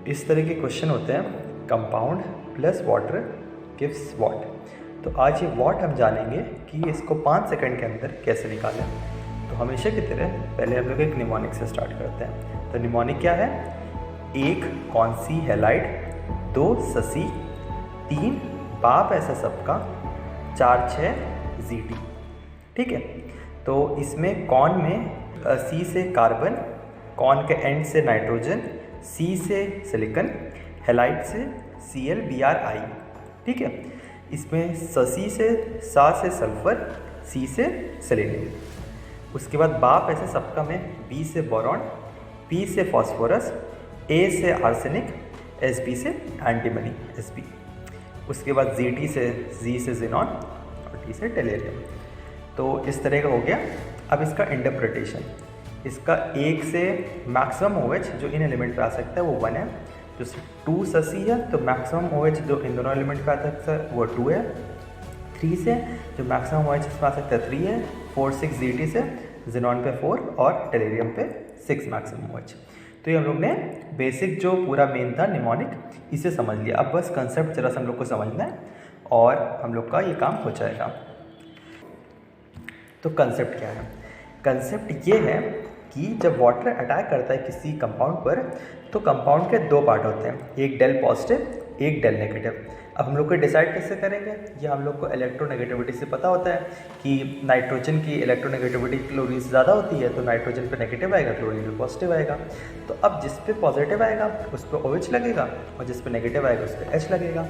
इस तरह के क्वेश्चन होते हैं, compound plus water gives what. तो आज ये व्हाट हम जानेंगे कि इसको 5 सेकंड के अंदर कैसे निकालें। तो हमेशा की तरह पहले हम लोग एक निमोनिक से स्टार्ट करते हैं। तो निमोनिक क्या है? 1 कौन सी हैलाइड, 2 ससी, 3 बाप ऐसा सबका, 4 6 जीटी। ठीक है। तो इसमें कौन में सी से कार्बन, कौन के एंड से नाइट्रोजन, सी से सिलिकॉन, हैलाइड से ClBrI। ठीक है। इसमें ससी से सा से सल्फर, सी से सेलेनियम। उसके बाद बाप ऐसे सबका में बी से बोरॉन, पी से फास्फोरस, ए से आर्सेनिक, Sp से एंटीमनी Sp। उसके बाद Zt से जी से जिनॉन और टी से टेलेरियम। तो इस तरह का हो गया। अब इसका इंटरप्रिटेशन, इसका 1 से मैक्सिमम OH जो इन एलिमेंट पे आ सकता है वो 1 है। जो 2 ससी है तो मैक्सिमम OH जो इन दोनों एलिमेंट पे आ सकता है वो 2 है। 3 से जो मैक्सिमम OH इसमें आ सकता है 3 है। 4 6 Zt से जिनॉन पे 4 और टेलेरियम पे 6 मैक्सिमम OH। तो ये हम लोग ने बेसिक जो पूरा मेन था निमोनिक इसे समझ लिया। अब बस कंसेप्ट जरा सा हम लोग को समझना है और हम लोग का ये काम हो जाएगा। तो कंसेप्ट क्या है? कंसेप्ट ये है कि जब वाटर अटैक करता है किसी कंपाउंड पर तो कंपाउंड के 2 पार्ट होते हैं, एक डेल पॉजिटिव, एक डेल नेगेटिव। अब हम लोग को डिसाइड कैसे करेंगे? ये हम लोग को इलेक्ट्रोनेगेटिविटी से पता होता है कि नाइट्रोजन की इलेक्ट्रोनेगेटिविटी क्लोरीन से ज़्यादा होती है तो नाइट्रोजन पे नेगेटिव आएगा, क्लोरीन पे पॉजिटिव आएगा। तो अब जिस पे पॉजिटिव आएगा उस पर OH लगेगा और जिस पे नेगेटिव आएगा उस पर H लगेगा।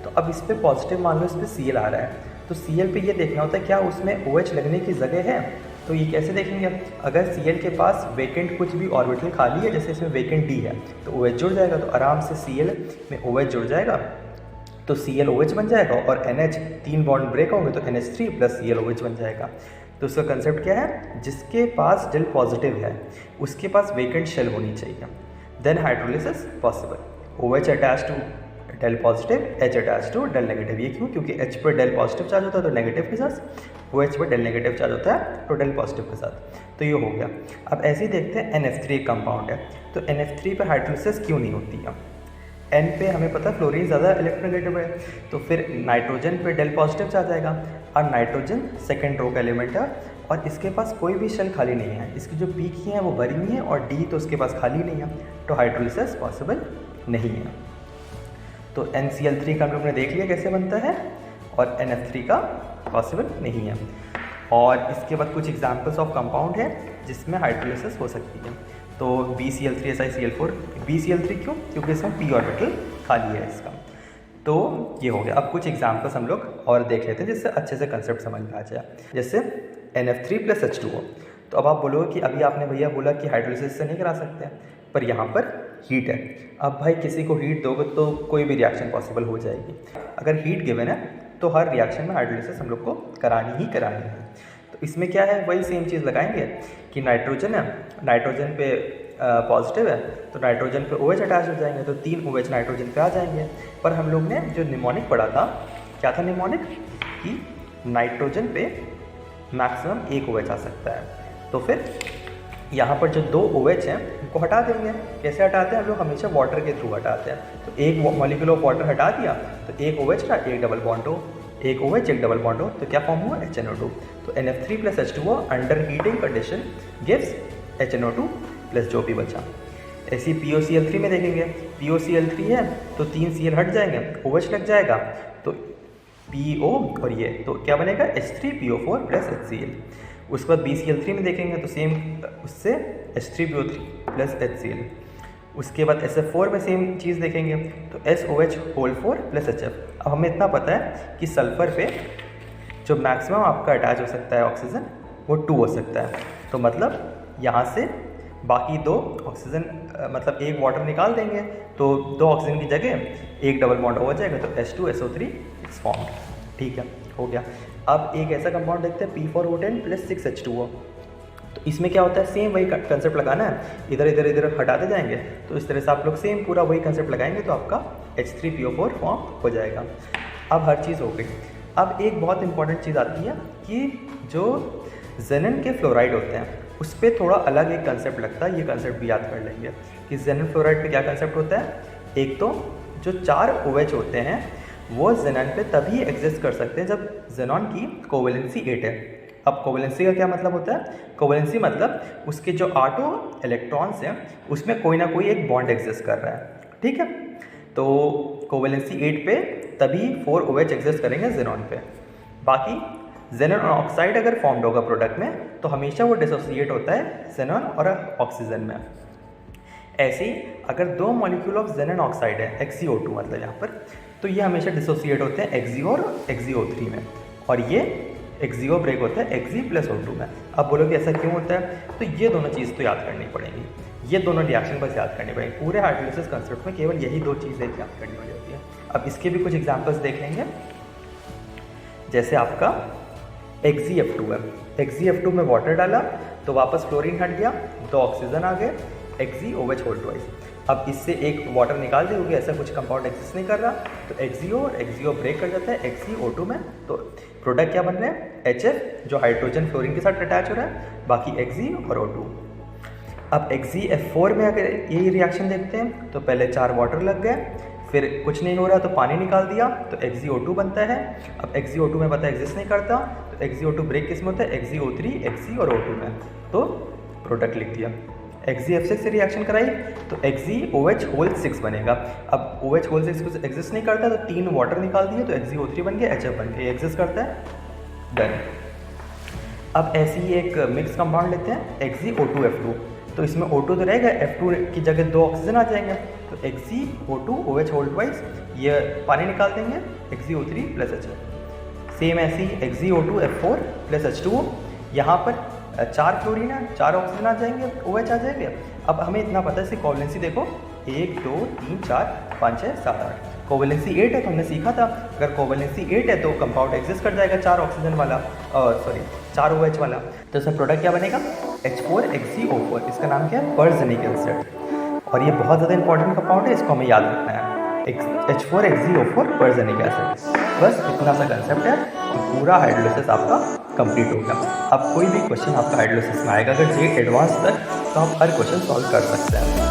तो अब इस पर पॉजिटिव मान लो इस पर Cl आ रहा है तो Cl पे ये देखना होता है क्या उसमें OH लगने की जगह है। तो ये कैसे देखेंगे? अगर Cl के पास वेकेंट कुछ भी ऑर्बिटल खाली है, जैसे इसमें वेकेंट D है तो OH जुड़ जाएगा, तो आराम से Cl में OH जुड़ जाएगा तो ClOH बन जाएगा और NH 3 बॉन्ड ब्रेक होंगे तो NH3 प्लस ClOH बन जाएगा। तो उसका कंसेप्ट क्या है? जिसके पास डेल पॉजिटिव है उसके पास वेकेंट शेल होनी चाहिए, then hydrolysis possible. OH attach to del positive, H attach to del negative. ये क्यों? क्योंकि H पर डेल पॉजिटिव चार्ज होता है तो नेगेटिव के साथ, OH पर डेल नेगेटिव चार्ज होता है तो डेल पॉजिटिव के साथ। तो ये हो गया। अब ऐसे ही देखते हैं NF3 एक कंपाउंड है तो NF3 पर हाइड्रोलिसिस क्यों नहीं होती है? N पे हमें पता है फ्लोरीन ज़्यादा इलेक्ट्रोनेगेटिव है तो फिर नाइट्रोजन पे डेल पॉजिटिव चार्ज आएगा और नाइट्रोजन सेकेंड रो का एलिमेंट है और इसके पास कोई भी शेल खाली नहीं है, इसकी जो पी की हैं वो भरी हुई है और D तो उसके पास खाली नहीं है तो हाइड्रोलिसिस पॉसिबल नहीं है। तो NCl3 का हम लोग ने देख लिया कैसे बनता है और NF3 का पॉसिबल नहीं है। और इसके बाद कुछ एग्जांपल्स ऑफ कंपाउंड है जिसमें हाइड्रोलिसिस हो सकती है। तो BCl3SiCl4, BCl3 क्यों? क्योंकि इसमें p ऑर्बिटल खाली है इसका। तो ये हो गया। अब कुछ एग्जांपल्स हम लोग और देख लेते हैं जिससे अच्छे से कंसेप्ट समझ में आ जाए। जैसे NF3 + H2O। तो अब आप बोलोगे कि अभी आपने भैया बोला कि हाइड्रोलिसिस से नहीं करा सकते हैं, पर यहाँ पर हीट है। अब भाई किसी को हीट दोगे तो कोई भी रिएक्शन पॉसिबल हो जाएगी। अगर हीट गिवन है तो हर रिएक्शन में हाइड्रोलिसिस हम लोग को करानी ही करानी है। तो इसमें क्या है? वही सेम चीज़ लगाएंगे कि नाइट्रोजन है, नाइट्रोजन पे पॉजिटिव है तो नाइट्रोजन पे OH अटैच हो जाएंगे तो 3 OH नाइट्रोजन पे आ जाएंगे। पर हम लोग ने जो निमोनिक पढ़ा था, क्या था निमोनिक? कि नाइट्रोजन पे मैक्सिमम 1 OH आ सकता है। तो फिर यहाँ पर जो 2 OH हैं उनको हटा देंगे। कैसे हटाते हैं? हम लोग हमेशा वाटर के थ्रू हटाते हैं। तो एक मॉलिक्यूल ऑफ वाटर हटा दिया तो 1 OH का 1 डबल बॉन्ड हो, 1 OH 1 डबल बॉन्ड हो तो क्या फॉर्म हुआ? HNO2। तो NF3 + H2O under heating condition gives HNO2 plus जो भी बचा। ऐसी POCl3 में देखेंगे, POCl3 है तो 3 Cl हट जाएंगे, OH लग जाएगा तो PO और ये तो क्या बनेगा? H3PO4 + HCl। उसके बाद BCl3 में देखेंगे तो सेम उससे H3PO3 + HCl। उसके बाद SF4 में सेम चीज़ देखेंगे तो SOH4 + HF। अब हमें इतना पता है कि सल्फ़र पे जो मैक्सिमम आपका अटैच हो सकता है ऑक्सीजन वो 2 हो सकता है। तो मतलब यहाँ से बाकी 2 ऑक्सीजन मतलब एक वाटर निकाल देंगे तो 2 ऑक्सीजन की जगह 1 डबल बॉन्ड हो जाएगा तो H2SO3 इज फॉर्म। ठीक है, हो गया। अब एक ऐसा कंपाउंड देखते हैं P4O10 + 6H2O। तो इसमें क्या होता है? सेम वही कंसेप्ट लगाना है, इधर इधर इधर हटाते जाएंगे। तो इस तरह से आप लोग सेम पूरा वही कंसेप्ट लगाएंगे तो आपका H3PO4 फॉर्म हो जाएगा। अब हर चीज़ हो गई। अब एक बहुत इंपॉर्टेंट चीज़ आती है कि जो जेनन के फ्लोराइड होते हैं उस पर थोड़ा अलग एक कंसेप्ट लगता है। ये कंसेप्ट भी याद कर लेंगे कि जेनन फ्लोराइड पे क्या कंसेप्ट होता है? एक तो जो 4 OH होते हैं वो जेनॉन पे तभी एग्जिस्ट कर सकते हैं जब जेनॉन की कोवेलेंसी 8 है। अब कोवेलेंसी का क्या मतलब होता है? कोवेलेंसी मतलब उसके जो 8 इलेक्ट्रॉन्स हैं उसमें कोई ना कोई एक बॉन्ड एग्जिस्ट कर रहा है, ठीक है। तो कोवेलेंसी 8 पे तभी 4 OH एग्जिस्ट करेंगे जेनॉन पे। बाकी जेनॉन ऑक्साइड अगर फॉर्म्ड होगा प्रोडक्ट में तो हमेशा वो डिसोसिएट होता है जेनॉन और ऑक्सीजन में। ऐसे ही अगर 2 मॉलिक्यूल ऑफ जेनॉन ऑक्साइड है XeO2 मतलब यहाँ पर, तो ये हमेशा डिसोसिएट होते हैं Xe और XeO3 में, और ये XeO ब्रेक होता है Xe + O2 में। अब बोलोगे ऐसा क्यों होता है? तो ये दोनों चीज़ तो याद करनी पड़ेगी, ये दोनों रिएक्शन बस याद करनी पड़ेगी। पूरे हाइड्रोलिसिस कंसेप्ट में केवल यही 2 चीज़ें याद करनी होती है। अब इसके भी कुछ एग्जाम्पल्स देख लेंगे। जैसे आपका XeF2 है, XeF2 में वाटर डाला तो वापस फ्लोरीन हट गया, 2 ऑक्सीजन आ गए, XeOH होल ट्वाइस। अब इससे एक वाटर निकाल दी होगी, ऐसा कुछ कंपाउंड एग्जिस्ट नहीं कर रहा, तो XeO और XeO ब्रेक कर जाता है XeO2 में, तो प्रोडक्ट क्या बन रहे हैं? HF जो हाइड्रोजन फ्लोरीन के साथ अटैच हो रहा है, बाकी Xe और O2। अब XeF4 में अगर यही रिएक्शन देखते हैं तो पहले 4 वाटर लग गए, फिर कुछ नहीं हो रहा तो पानी निकाल दिया तो XeO2 बनता है। अब XeO2 में पता एग्जिस्ट नहीं करता तो XeO2 ब्रेक किस में होता है? XeO3, Xe और O2 में, तो प्रोडक्ट लिख दिया। XeF6 से रिएक्शन कराई तो XeOH होल 6 बनेगा। अब OH होल 6 कुछ एग्जिस्ट नहीं करता तो 3 वाटर निकाल दिए तो XeO3 बन गया, HF बन गया, एग्जिस्ट करता है, डन। अब ऐसे ही एक मिक्स कंपाउंड लेते हैं XeO2F2, तो इसमें O2 तो रहेगा, F2 की जगह 2 ऑक्सीजन आ जाएंगे, तो XeO2OH होल ट्वाइस, ये पानी निकाल देंगे XeO3 + HF। सेम ऐसे ही XeO2F4 + H2O, यहाँ पर 4 फ्लोरीन है, 4 ऑक्सीजन आ जाएंगे, OH आ जाएंगे। अब हमें इतना पता है, इसकी कोवेलेंसी देखो 1 2 3 4 5 6 7 8, कोवेलेंसी 8 है तो हमने सीखा था अगर कोवेलेंसी 8 है तो कंपाउंड एग्जिस्ट कर जाएगा 4 ऑक्सीजन वाला, 4 OH वाला, तो इसमें प्रोडक्ट क्या बनेगा? H4XeO4। इसका नाम क्या है? पर्जेनिक एसिड, और ये बहुत ज़्यादा इंपॉर्टेंट कंपाउंड है, इसको हमें याद रखना है, H4XeO4 पर्जेनिक एसिड। बस इतना सा कंसेप्ट है और पूरा हाइड्रोलिसिस आपका कंप्लीट हो गया। अब कोई भी क्वेश्चन आपका हाइड्रोलिसिस में आएगा अगर जे एडवांस तक, तो आप हर क्वेश्चन सॉल्व कर सकते हैं।